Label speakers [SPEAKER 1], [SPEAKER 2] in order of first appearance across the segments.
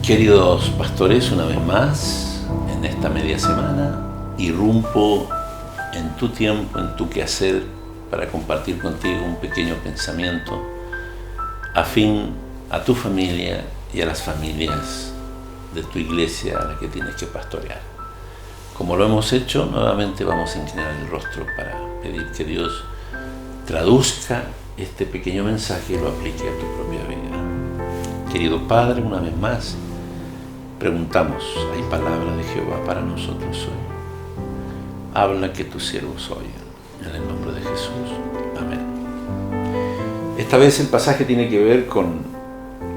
[SPEAKER 1] Queridos pastores, una vez más, en esta media semana, irrumpo en tu tiempo, en tu quehacer, para compartir contigo un pequeño pensamiento afín a tu familia y a las familias de tu iglesia a la que tienes que pastorear. Como lo hemos hecho, nuevamente vamos a inclinar el rostro para pedir que Dios traduzca este pequeño mensaje y lo aplique a tu propia vida. Querido Padre, una vez más, preguntamos, ¿hay palabra de Jehová para nosotros hoy? Habla que tus siervos oyen. En el nombre de Jesús. Amén. Esta vez el pasaje tiene que ver con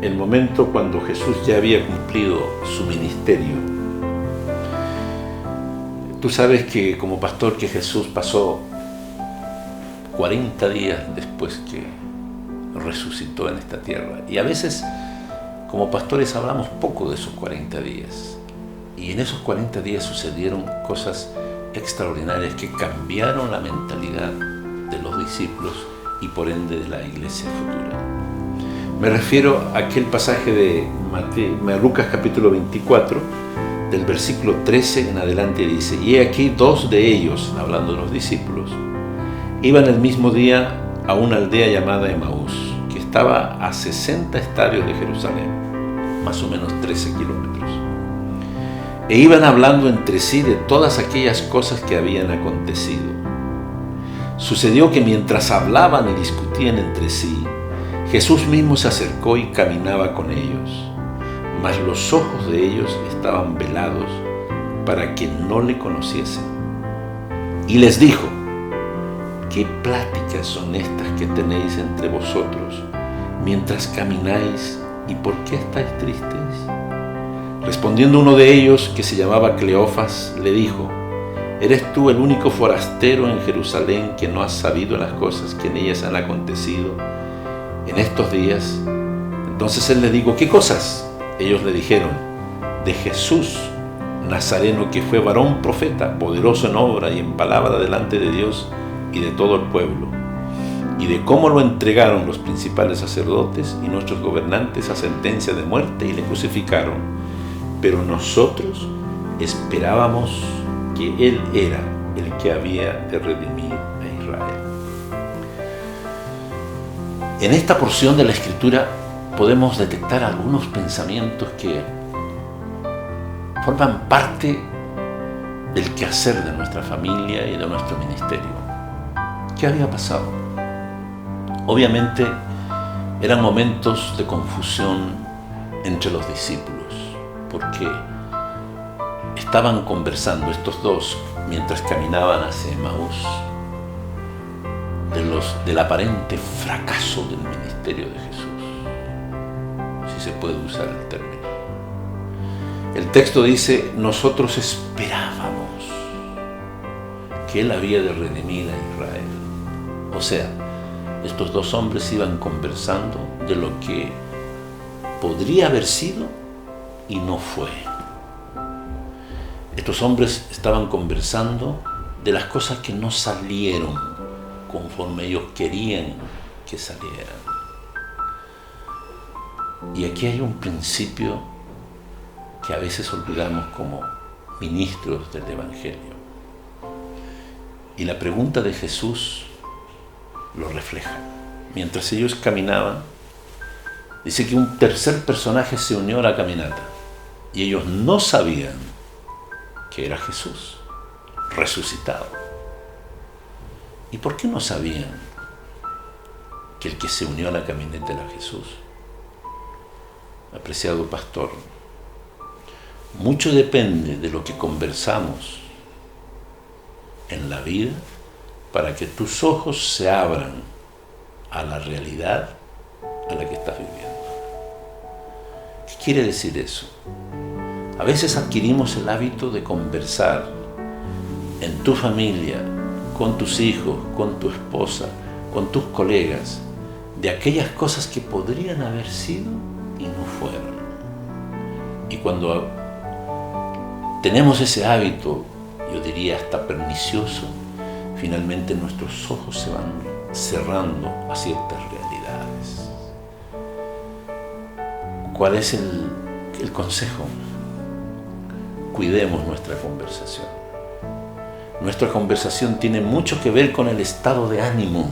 [SPEAKER 1] el momento cuando Jesús ya había cumplido su ministerio. Tú sabes que como pastor que Jesús pasó 40 días después que resucitó en esta tierra. Y a veces como pastores hablamos poco de esos 40 días. Y en esos 40 días sucedieron cosas extraordinarias que cambiaron la mentalidad de los discípulos y por ende de la iglesia futura. Me refiero a aquel pasaje de Lucas capítulo 24, del versículo 13 en adelante, dice: y he aquí dos de ellos, hablando de los discípulos, iban el mismo día a una aldea llamada Emaús, que estaba a 60 estadios de Jerusalén, más o menos 13 kilómetros. E iban hablando entre sí de todas aquellas cosas que habían acontecido. Sucedió que mientras hablaban y discutían entre sí, Jesús mismo se acercó y caminaba con ellos, mas los ojos de ellos estaban velados para que no le conociesen. Y les dijo: ¿qué pláticas son estas que tenéis entre vosotros mientras camináis, y por qué estáis tristes? Respondiendo uno de ellos, que se llamaba Cleofas, le dijo: ¿eres tú el único forastero en Jerusalén que no has sabido las cosas que en ellas han acontecido en estos días? Entonces él le dijo: ¿qué cosas? Ellos le dijeron: de Jesús Nazareno, que fue varón profeta, poderoso en obra y en palabra delante de Dios y de todo el pueblo, y de cómo lo entregaron los principales sacerdotes y nuestros gobernantes a sentencia de muerte y le crucificaron. Pero nosotros esperábamos que Él era el que había de redimir a Israel. En esta porción de la Escritura podemos detectar algunos pensamientos que forman parte del quehacer de nuestra familia y de nuestro ministerio. ¿Qué había pasado? Obviamente eran momentos de confusión entre los discípulos, porque estaban conversando estos dos mientras caminaban hacia Emaús del aparente fracaso del ministerio de Jesús, si se puede usar el término. El texto dice: nosotros esperábamos que Él había de redimir a Israel. O sea, estos dos hombres iban conversando de lo que podría haber sido y no fue. Estos hombres estaban conversando de las cosas que no salieron conforme ellos querían que salieran. Y aquí hay un principio que a veces olvidamos como ministros del Evangelio. Y la pregunta de Jesús lo refleja. Mientras ellos caminaban, dice que un tercer personaje se unió a la caminata y ellos no sabían que era Jesús resucitado. ¿Y por qué no sabían que el que se unió a la caminata era Jesús? Apreciado pastor, mucho depende de lo que conversamos en la vida para que tus ojos se abran a la realidad a la que estás viviendo. ¿Qué quiere decir eso? A veces adquirimos el hábito de conversar en tu familia, con tus hijos, con tu esposa, con tus colegas, de aquellas cosas que podrían haber sido y no fueron. Y cuando tenemos ese hábito, yo diría hasta pernicioso, finalmente nuestros ojos se van cerrando a ciertas realidades. ¿Cuál es el El consejo: cuidemos nuestra conversación. Nuestra conversación tiene mucho que ver con el estado de ánimo,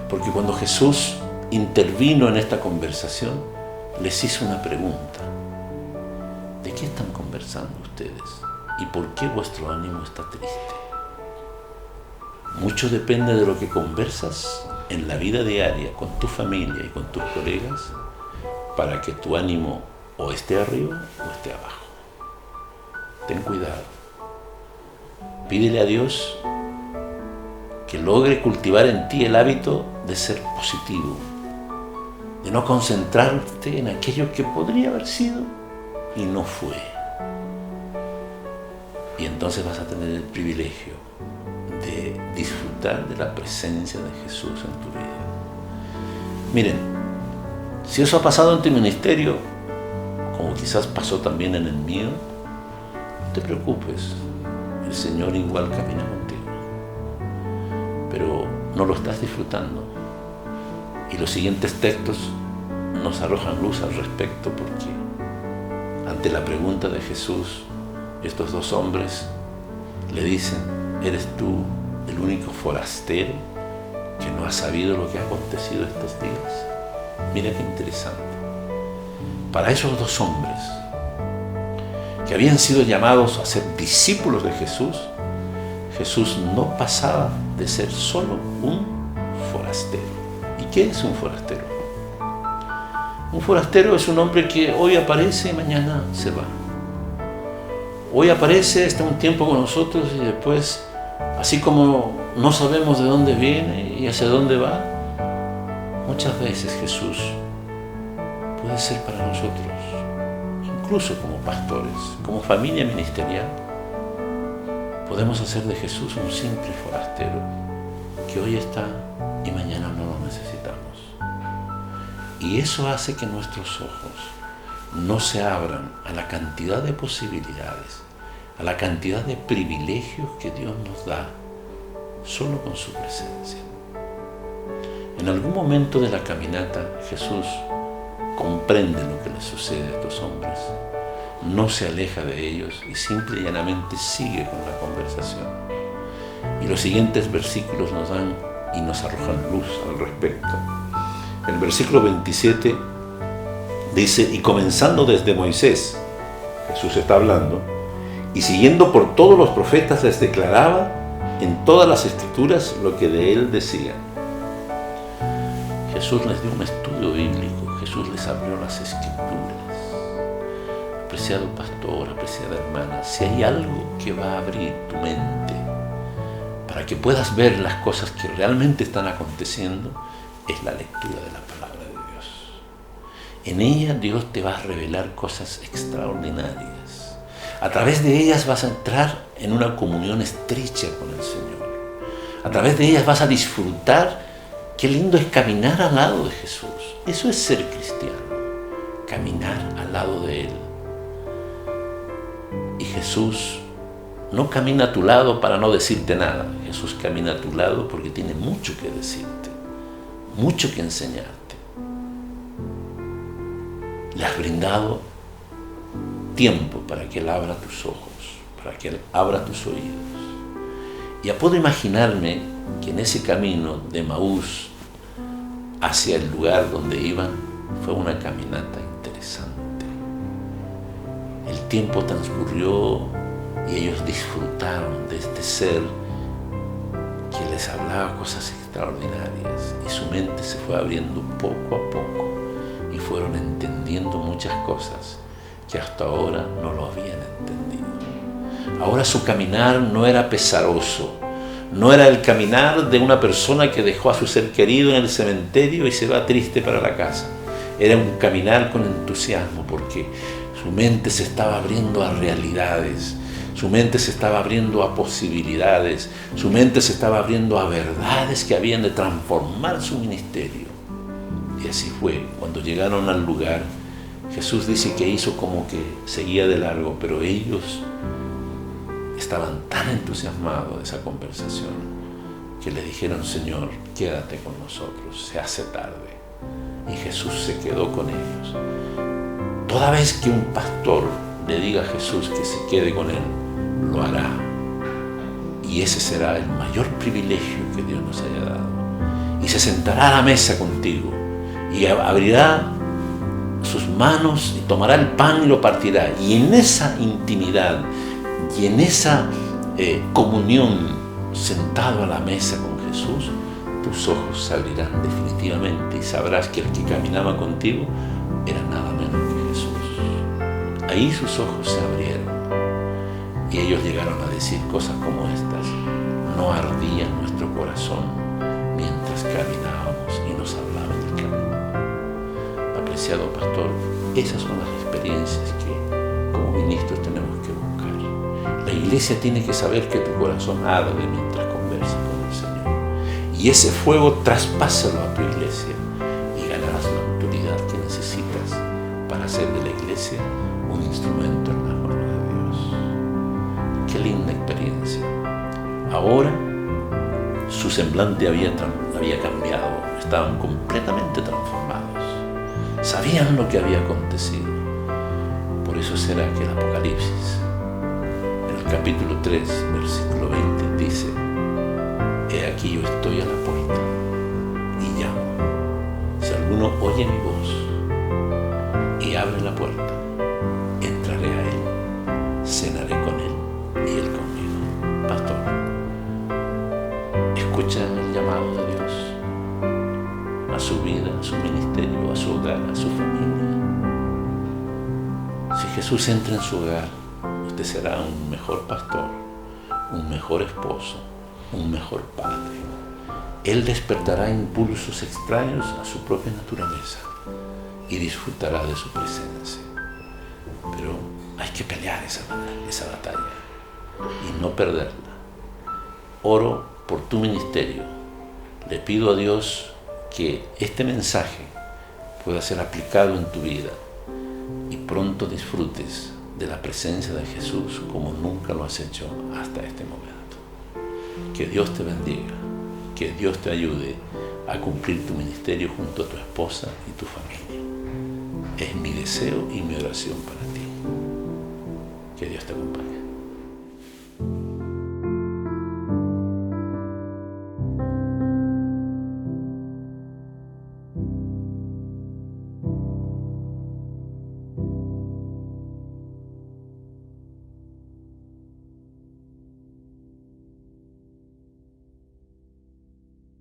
[SPEAKER 1] porque cuando Jesús intervino en esta conversación, les hizo una pregunta: ¿de qué están conversando ustedes? ¿Y por qué vuestro ánimo está triste? Mucho depende de lo que conversas en la vida diaria con tu familia y con tus colegas para que tu ánimo o esté arriba o esté abajo. Ten cuidado. Pídele a Dios que logre cultivar en ti el hábito de ser positivo, de no concentrarte en aquello que podría haber sido y no fue. Y entonces vas a tener el privilegio de disfrutar de la presencia de Jesús en tu vida. Miren, si eso ha pasado en tu ministerio, como quizás pasó también en el mío, no te preocupes, el Señor igual camina contigo. Pero no lo estás disfrutando. Y los siguientes textos nos arrojan luz al respecto, porque ante la pregunta de Jesús, estos dos hombres le dicen: ¿eres tú el único forastero que no ha sabido lo que ha acontecido estos días? Mira qué interesante. Para esos dos hombres, que habían sido llamados a ser discípulos de Jesús, Jesús no pasaba de ser solo un forastero. ¿Y qué es un forastero? Un forastero es un hombre que hoy aparece y mañana se va. Hoy aparece, está un tiempo con nosotros y después, así como no sabemos de dónde viene y hacia dónde va, muchas veces Jesús puede ser para nosotros, incluso como pastores, como familia ministerial, podemos hacer de Jesús un simple forastero que hoy está y mañana no lo necesitamos. Y eso hace que nuestros ojos no se abran a la cantidad de posibilidades, a la cantidad de privilegios que Dios nos da solo con su presencia. En algún momento de la caminata, Jesús comprende lo que les sucede a estos hombres, no se aleja de ellos y simple y llanamente sigue con la conversación. Y los siguientes versículos nos dan y nos arrojan luz al respecto. El versículo 27 dice: y comenzando desde Moisés, Jesús está hablando, y siguiendo por todos los profetas, les declaraba en todas las escrituras lo que de él decían. Jesús les dio un estudio bíblico, Jesús les abrió las escrituras. Apreciado pastor, apreciada hermana, si hay algo que va a abrir tu mente para que puedas ver las cosas que realmente están aconteciendo, es la lectura de la palabra de Dios. En ella Dios te va a revelar cosas extraordinarias. A través de ellas vas a entrar en una comunión estrecha con el Señor. A través de ellas vas a disfrutar. Qué lindo es caminar al lado de Jesús. Eso es ser cristiano, caminar al lado de Él. Y Jesús no camina a tu lado para no decirte nada. Jesús camina a tu lado porque tiene mucho que decirte, mucho que enseñarte. Le has brindado tiempo para que Él abra tus ojos, para que Él abra tus oídos. Ya puedo imaginarme que en ese camino de Emaús hacia el lugar donde iban fue una caminata interesante. El tiempo transcurrió y ellos disfrutaron de este ser que les hablaba cosas extraordinarias y su mente se fue abriendo poco a poco y fueron entendiendo muchas cosas que hasta ahora no lo habían entendido. Ahora su caminar no era pesaroso, no era el caminar de una persona que dejó a su ser querido en el cementerio y se va triste para la casa. Era un caminar con entusiasmo porque su mente se estaba abriendo a realidades, su mente se estaba abriendo a posibilidades, su mente se estaba abriendo a verdades que habían de transformar su ministerio. Y así fue. Cuando llegaron al lugar, Jesús dice que hizo como que seguía de largo, pero ellos estaban tan entusiasmados de esa conversación que le dijeron: Señor, quédate con nosotros, se hace tarde. Y Jesús se quedó con ellos. Toda vez que un pastor le diga a Jesús que se quede con él, lo hará. Y ese será el mayor privilegio que Dios nos haya dado. Y se sentará a la mesa contigo y abrirá sus manos y tomará el pan y lo partirá. Y en esa intimidad y en esa comunión, sentado a la mesa con Jesús, tus ojos se abrirán definitivamente y sabrás que el que caminaba contigo era nada menos que Jesús. Ahí sus ojos se abrieron y ellos llegaron a decir cosas como estas: no ardía nuestro corazón mientras caminábamos y nos hablaba en el camino. Apreciado pastor, esas son las experiencias que como ministros tenemos que buscar. La iglesia tiene que saber que tu corazón arde mientras conversas con el Señor. Y ese fuego traspásalo a tu iglesia y ganarás la autoridad que necesitas para hacer de la iglesia un instrumento en las manos de Dios. Qué linda experiencia. Ahora su semblante había cambiado, estaban completamente transformados. Sabían lo que había acontecido. Por eso será que el Apocalipsis, en el capítulo 3, versículo 20, dice: he aquí yo estoy a la puerta y llamo. Si alguno oye mi voz y abre la puerta, entraré a él, cenaré con él y él conmigo. Pastor, escucha el llamado de Dios a su vida, a su ministerio, a su hogar, a su familia. Si Jesús entra en su hogar, usted será un mejor pastor, un mejor esposo, un mejor padre. Él despertará impulsos extraños a su propia naturaleza y disfrutará de su presencia. Pero hay que pelear esa batalla y no perderla. Oro por tu ministerio. Le pido a Dios que este mensaje pueda ser aplicado en tu vida y pronto disfrutes de la presencia de Jesús como nunca lo has hecho hasta este momento. Que Dios te bendiga, que Dios te ayude a cumplir tu ministerio junto a tu esposa y tu familia. Es mi deseo y mi oración para ti. Que Dios te acompañe.